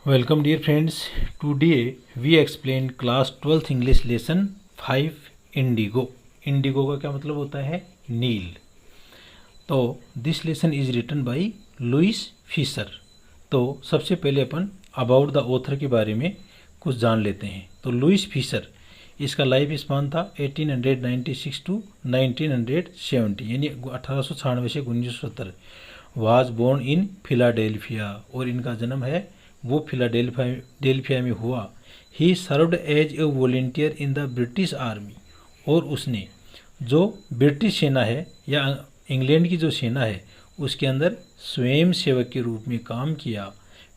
Welcome dear friends. Today we explain class 12th English lesson 5 Indigo. Indigo का क्या मतलब होता है? नील. तो this lesson is written by Louis Fischer. तो सबसे पहले अपन अबाउट द ऑथर के बारे में कुछ जान लेते हैं. तो लुइस फिशर, इसका लाइफ स्पान था 1896 टू 1970, यानी 1896 से 1970. वाज बोर्न इन फिलाडेल्फिया, और इनका जन्म है वो फिलाडेल्फिया में हुआ. He served as a volunteer in the British army, और उसने जो ब्रिटिश सेना है या इंग्लैंड की जो सेना है उसके अंदर स्वयं सेवक के रूप में काम किया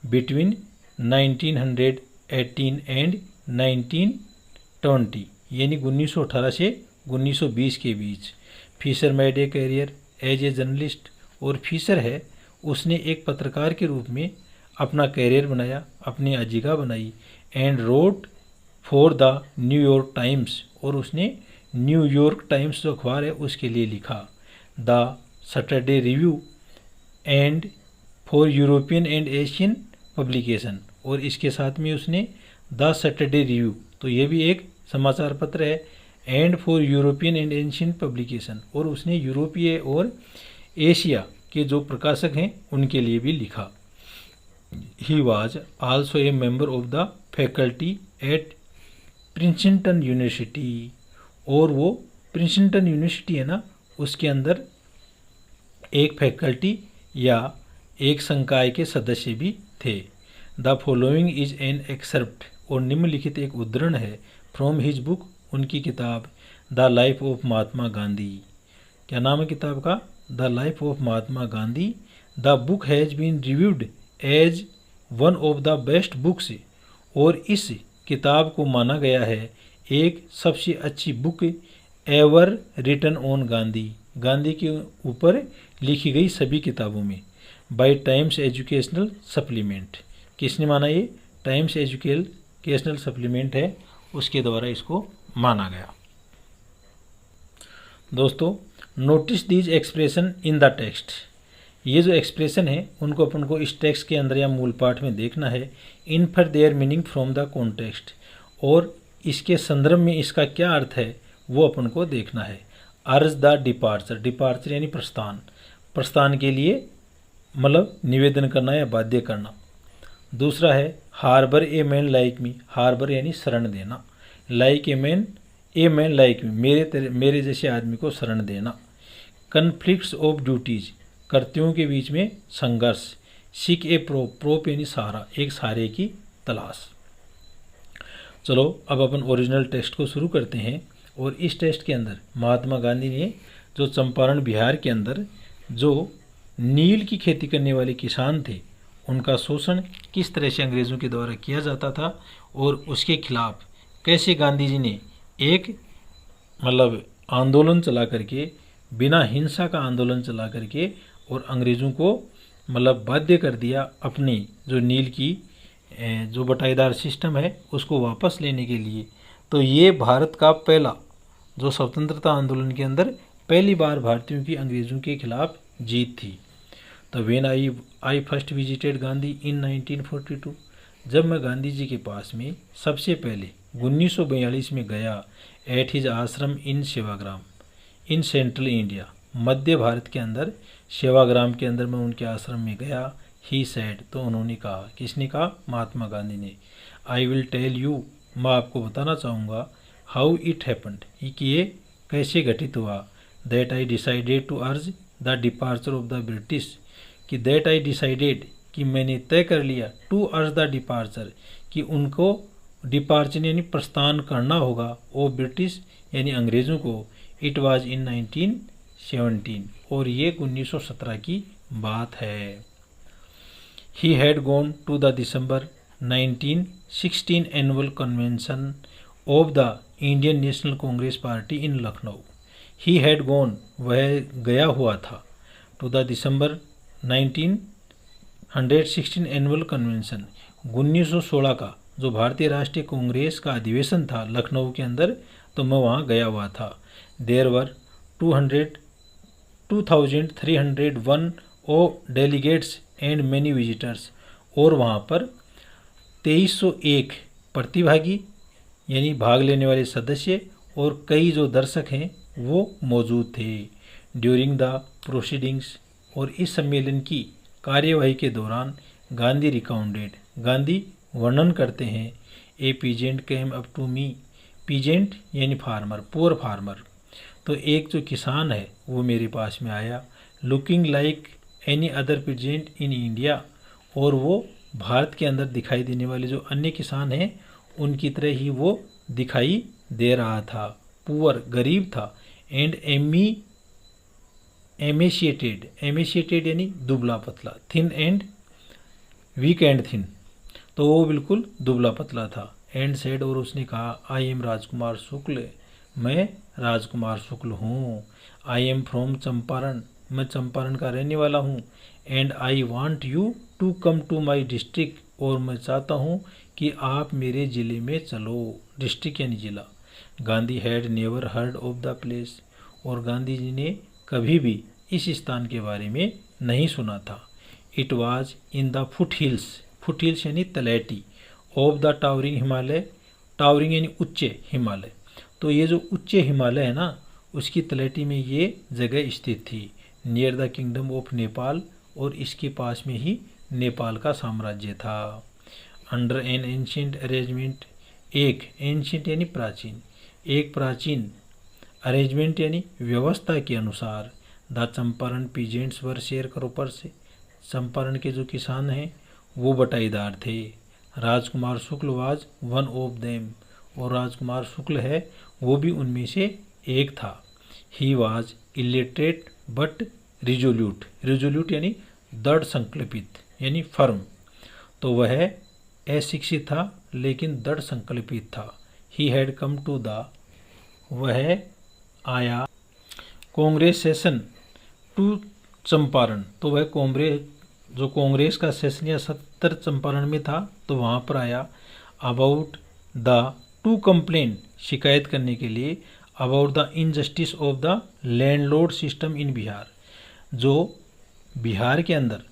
बिटवीन 1918 एंड 1920, यानी 1918 से 1920 के बीच. Fisher made a career as a journalist, और फिशर है उसने एक पत्रकार के रूप में अपना करियर बनाया, अपनी आजीविका बनाई. And wrote for the New York times, और उसने न्यूयॉर्क टाइम्स जो अखबार है उसके लिए लिखा. The Saturday review and for European and Asian publication, और इसके साथ में उसने द सैटरडे रिव्यू, तो ये भी एक समाचार पत्र है, and for European and Asian publication, और उसने यूरोपीय और एशिया के जो प्रकाशक हैं उनके लिए भी लिखा. He was also a member of the faculty at Princeton university, और वो प्रिंसटन यूनिवर्सिटी है ना उसके अंदर एक फैकल्टी या एक संकाय के सदस्य भी थे. The following is an excerpt, और निम्नलिखित एक उद्धरण है फ्रॉम हिज बुक, उनकी किताब the life of Mahatma Gandhi. क्या नाम है किताब का? The life of Mahatma Gandhi. The book has been reviewed as one of the best books, और इस किताब को माना गया है एक सबसे अच्छी book ever written on Gandhi, Gandhi के ऊपर लिखी गई सभी किताबों में. बाय टाइम्स एजुकेशनल सप्लीमेंट, किसने माना? ये टाइम्स एजुकेशनल सप्लीमेंट है उसके द्वारा इसको माना गया. दोस्तों, notice these expression in the text. ये जो एक्सप्रेशन है उनको अपन को इस टेक्स्ट के अंदर या मूल पाठ में देखना है. In for their meaning from the context, और इसके संदर्भ में इसका क्या अर्थ है वो अपन को देखना है. अर्ज द डिपार्चर, डिपार्चर यानी प्रस्थान, प्रस्थान के लिए मतलब निवेदन करना या बाध्य करना. दूसरा है harbour a man like me, harbour यानी शरण देना. Like a man like me, मेरे जैसे आदमी को शरण देना. कन्फ्लिक्ट्स ऑफ ड्यूटीज, कर्तव्यों के बीच में संघर्ष. सीक ए प्रोप यानी सहारा, एक सहारे की तलाश. चलो अब अपन ओरिजिनल टेक्स्ट को शुरू करते हैं. और इस टेक्स्ट के अंदर महात्मा गांधी ने जो चंपारण बिहार के अंदर जो नील की खेती करने वाले किसान थे उनका शोषण किस तरह से अंग्रेज़ों के द्वारा किया जाता था, और उसके खिलाफ कैसे गांधी जी ने एक मतलब आंदोलन चला करके, बिना हिंसा का आंदोलन चला करके, और अंग्रेज़ों को मतलब बाध्य कर दिया अपनी जो नील की जो बटाईदार सिस्टम है उसको वापस लेने के लिए. तो ये भारत का पहला जो स्वतंत्रता आंदोलन के अंदर पहली बार भारतीयों की अंग्रेज़ों के खिलाफ जीत थी. तो when I first visited Gandhi in 1942, जब मैं गांधी जी के पास में सबसे पहले 1942 में गया. एट हिज आश्रम इन सेवाग्राम इन सेंट्रल इंडिया, मध्य भारत के अंदर सेवाग्राम के अंदर मैं उनके आश्रम में गया. ही सेड, तो उन्होंने कहा, किसने कहा? महात्मा गांधी ने. आई विल टेल यू, मैं आपको बताना चाहूँगा. हाउ इट हैपेंड, कि ये कैसे घटित हुआ. That I decided to urge the departure of the British, कि दैट आई डिसाइडेड, कि मैंने तय कर लिया, टू अर्ज द डिपार्चर, कि उनको डिपार्चर यानी प्रस्थान करना होगा, वो ब्रिटिश यानी अंग्रेज़ों को. इट वाज इन 1917, और ये 1917 की बात है. He had gone to the December 1916 annual convention of the Indian National Congress party in Lucknow. He had gone, वह गया हुआ था, to the December 1916 annual convention, 1916 का जो भारतीय राष्ट्रीय कांग्रेस का अधिवेशन था लखनऊ के अंदर, तो मैं वहाँ गया हुआ था. There were 2301 delegates and many visitors, और वहाँ पर 2301 प्रतिभागी यानी भाग लेने वाले सदस्य और कई जो दर्शक हैं वो मौजूद थे। ड्यूरिंग द प्रोसीडिंग्स, और इस सम्मेलन की कार्यवाही के दौरान गांधी रिकाउंटेड, गांधी वर्णन करते हैं, a peasant came up to me, peasant यानी फार्मर, पुअर फार्मर, तो एक जो किसान है वो मेरे पास में आया, looking like any other peasant in India, और वो भारत के अंदर दिखाई देने वाले जो अन्य किसान हैं उनकी तरह ही वो दिखाई दे रहा था, पुअर गरीब था, एंड एमेशिएटेड, एमेशिएटेड यानी दुबला पतला, thin and weak and thin, तो वो बिल्कुल दुबला पतला था। एंड सेड, और उसने कहा, आई एम राजकुमार शुक्ल, मैं राजकुमार शुक्ल हूँ। आई एम फ्रॉम चंपारण, मैं चंपारण का रहने वाला हूँ। And I want you to come to my district, और मैं चाहता हूँ कि आप मेरे ज़िले में चलो, डिस्ट्रिक्ट यानी ज़िला। Gandhi had never heard of the place, और गांधी जी ने कभी भी इस स्थान के बारे में नहीं सुना था। It was in the foothills, foothills यानी तलैटी, of the towering Himalaya, towering यानी उच्च हिमालय, तो ये जो उच्च हिमालय है ना उसकी तलैटी में ये जगह स्थित थी, near the kingdom of Nepal, और इसके पास में ही नेपाल का साम्राज्य था। अंडर एन एंशिएंट अरेंजमेंट, एक एंशिएंट यानी प्राचीन, एक प्राचीन अरेंजमेंट यानी व्यवस्था के अनुसार, the Champaran peasants were sharecropper से, चंपारण के जो किसान हैं वो बटाईदार थे। Rajkumar Shukla was one of them, और राजकुमार शुक्ल है वो भी उनमें से एक था। He was illiterate but resolute, resolute यानी दृढ़ संकल्पित यानी फर्म, तो वह अशिक्षित था लेकिन दृढ़ संकल्पित था। He had come to the, वह आया कांग्रेस सेशन टू चंपारण, तो वह कांग्रेस का सेशन या सत्र चंपारण में था तो वहाँ पर आया। अबाउट द टू कंप्लेन, शिकायत करने के लिए, about the injustice of the landlord system in Bihar, जो बिहार के अंदर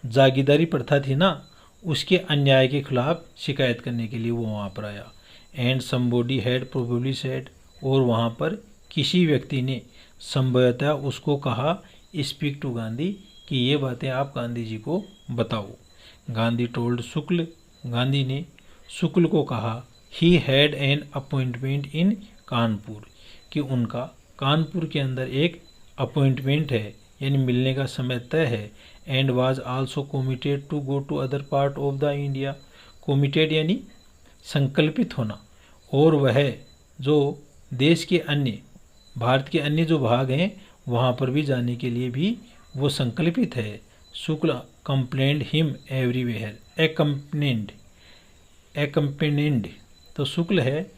जागीरदारी प्रथा थी ना उसके अन्याय के खिलाफ शिकायत करने के लिए वो वहाँ पर आया। And somebody had probably said, और वहाँ पर किसी व्यक्ति ने संभवतः उसको कहा, स्पीक टू गांधी, कि ये बातें आप गांधी जी को बताओ। गांधी टोल्ड शुक्ल, गांधी ने शुक्ल को कहा, ही हैड एन अपॉइंटमेंट इन कानपुर, कि उनका कानपुर के अंदर एक अपॉइंटमेंट है यानी मिलने का समय तय है। And was also committed to go to other part of the India, committed यानी संकल्पित होना, और वह जो देश के अन्य, भारत के अन्य जो भाग हैं वहाँ पर भी जाने के लिए भी वो संकल्पित है। शुक्ल कंप्लेंड हिम एवरीवेयर, एकम्पेनेंड, तो शुक्ल है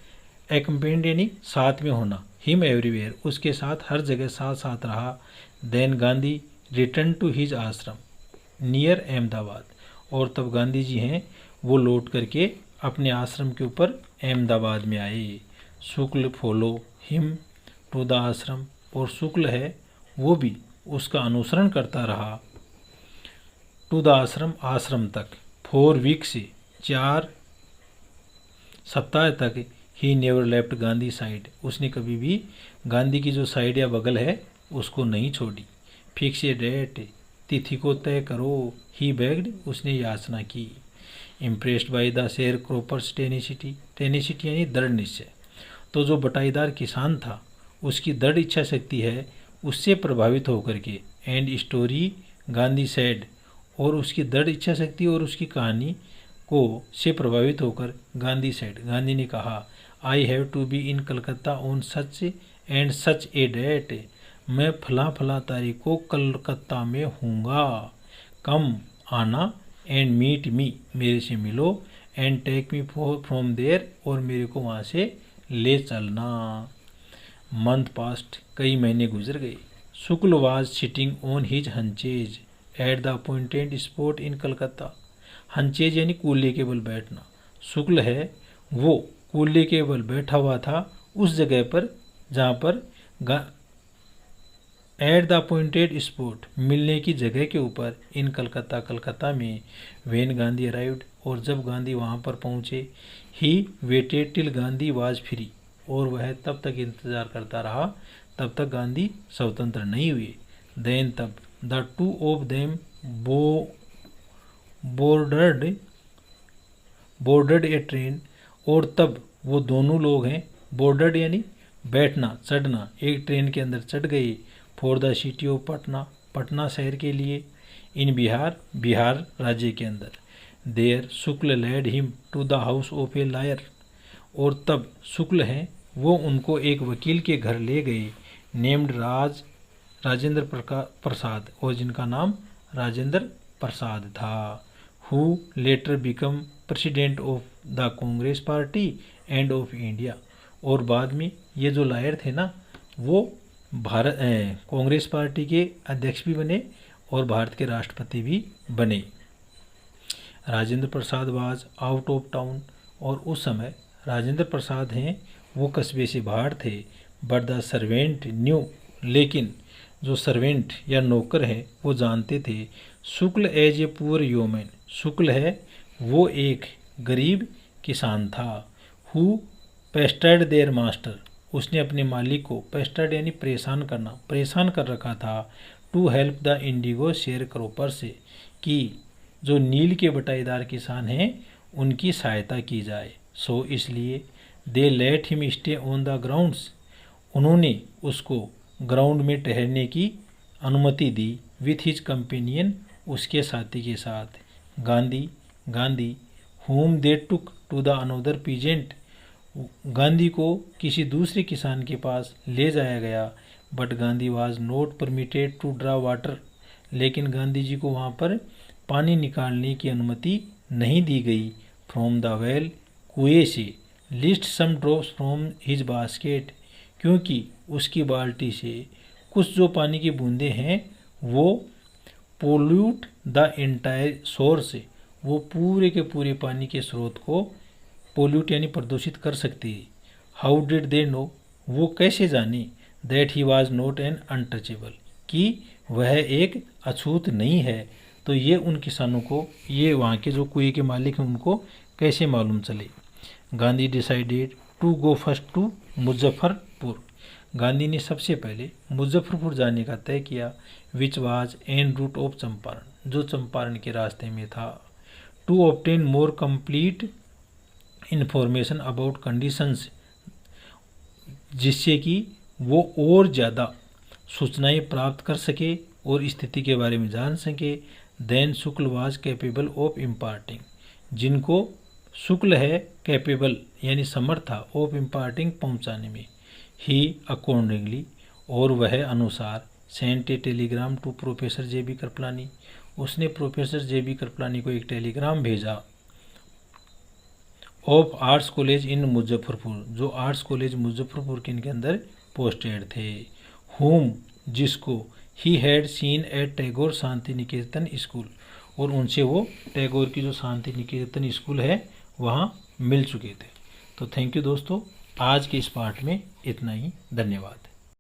एकम्पेनेंड यानी साथ में होना, हिम एवरीवेयर, उसके साथ हर जगह साथ साथ रहा। Then Gandhi return to his ashram near Ahmedabad, और तब गांधी जी हैं वो लौट करके अपने आश्रम के ऊपर अहमदाबाद में आए। शुक्ल फॉलो हिम टू द आश्रम, और शुक्ल है वो भी उसका अनुसरण करता रहा टू द आश्रम, आश्रम तक। 4 वीक से 4 सप्ताह तक he never left Gandhi side, उसने कभी भी गांधी की जो साइड या बगल है उसको नहीं छोड़ी। फिक्स ए डेट, तिथि को तय करो, ही बेग्ड, उसने याचना की। Impressed by the share क्रोपर्स tenacity, tenacity यानी दृढ़ निश्चय, तो जो बटाईदार किसान था उसकी दृढ़ इच्छा शक्ति है उससे प्रभावित होकर के, एंड स्टोरी गांधी सेड, और उसकी दृढ़ इच्छा शक्ति और उसकी कहानी को से प्रभावित होकर गांधी सेड, गांधी ने कहा, I have to be in Calcutta on such and such a date, मैं फला फला तारीख को कलकत्ता में हूँगा, कम आना, एंड मीट मी, मेरे से मिलो, and take me from there, और मेरे को वहाँ से ले चलना। मंथ पास्ट, कई महीने गुजर गए। Shukla was sitting on his haunches at the appointed spot in Calcutta, haunches यानी कूल्हे के बल बैठना, शुक्ल है वो कूल्हे के बल बैठा हुआ था उस जगह पर जहाँ पर एट द अपॉइंटेड स्पॉट, मिलने की जगह के ऊपर, इन कलकत्ता, कलकत्ता में, व्हेन गांधी अराइव्ड, और जब गांधी वहाँ पर पहुँचे, he waited till Gandhi was free, और वह तब तक इंतज़ार करता रहा तब तक गांधी स्वतंत्र नहीं हुए। देन तब the two of them boarded a train, और तब वो दोनों लोग हैं, बोर्डर्ड यानी बैठना, चढ़ना, एक ट्रेन के अंदर चढ़ गए, for the city of Patna, Patna शहर के लिए, इन बिहार, बिहार राज्य के अंदर। There Shukla led him to the house of a lawyer, और तब शुक्ल हैं वो उनको एक वकील के घर ले गए, नेम्ड राजेंद्र प्रसाद, और जिनका नाम राजेंद्र प्रसाद था। Who letter become president of the Congress party end of India, और बाद में ये जो लॉयर थे ना वो भारत कांग्रेस पार्टी के अध्यक्ष भी बने और भारत के राष्ट्रपति भी बने। Rajendra Prasad was out of town, और उस समय राजेंद्र प्रसाद हैं वो कस्बे से बाहर थे। बट द सर्वेंट न्यू, लेकिन जो सर्वेंट या नौकर हैं वो जानते थे। शुक्ल एज ए पुअर ह्यूमन, शुक्ल है वो एक गरीब किसान था। हु पेस्टर्ड देयर मास्टर, उसने अपने मालिक को, पेस्टर्ड यानी परेशान करना, परेशान कर रखा था। To help the indigo sharecropper से, कि जो नील के बटाईदार किसान हैं उनकी सहायता की जाए। सो इसलिए they let him stay on the grounds, उन्होंने उसको ग्राउंड में ठहरने की अनुमति दी। विथ हिज कंपेनियन, उसके साथी के साथ। Gandhi whom they took to the another peasant, Gandhi को किसी दूसरे किसान के पास ले जाया गया। But Gandhi was not permitted to draw water, लेकिन गांधी जी को वहाँ पर पानी निकालने की अनुमति नहीं दी गई। फ्रॉम द वेल, कुएं से। Lest some drops from his basket, क्योंकि उसकी बाल्टी से कुछ जो पानी की बूंदें हैं वो पोल्यूट द एंटायर सोर्स, वो पूरे के पूरे पानी के स्रोत को पोल्यूट यानी प्रदूषित कर सकती है। हाउ डिड दे नो, वो कैसे जाने, that he was not an untouchable, कि वह एक अछूत नहीं है। तो ये उन किसानों को, ये वहाँ के जो कुएं के मालिक हैं उनको कैसे मालूम चले। Gandhi decided to go first to Muzaffarpur, Gandhi ने सबसे पहले मुजफ्फरपुर जाने का तय किया। Which was en route of Champaran, जो चंपारण के रास्ते में था। To obtain more complete information about conditions, जिससे कि वो और ज़्यादा सूचनाएं प्राप्त कर सके और स्थिति के बारे में जान सके। Then Shukla was capable of imparting, जिनको शुक्ल है कैपेबल यानी समर्थ था ऑफ इम्पार्टिंग पहुंचाने में। ही अकॉर्डिंगली, और वह अनुसार, sent a telegram to professor J B. Kripalani, उसने प्रोफेसर जे.बी. कृपलानी को एक टेलीग्राम भेजा। Of arts college in Muzaffarpur, जो आर्ट्स कॉलेज मुजफ्फरपुर के इनके अंदर पोस्टेड थे। होम, जिसको he had seen at Tagore Shanti Niketan school, और उनसे वो टैगोर की जो शांति निकेतन स्कूल है वहाँ मिल चुके थे। तो थैंक यू दोस्तों, आज के इस पार्ट में इतना ही। धन्यवाद।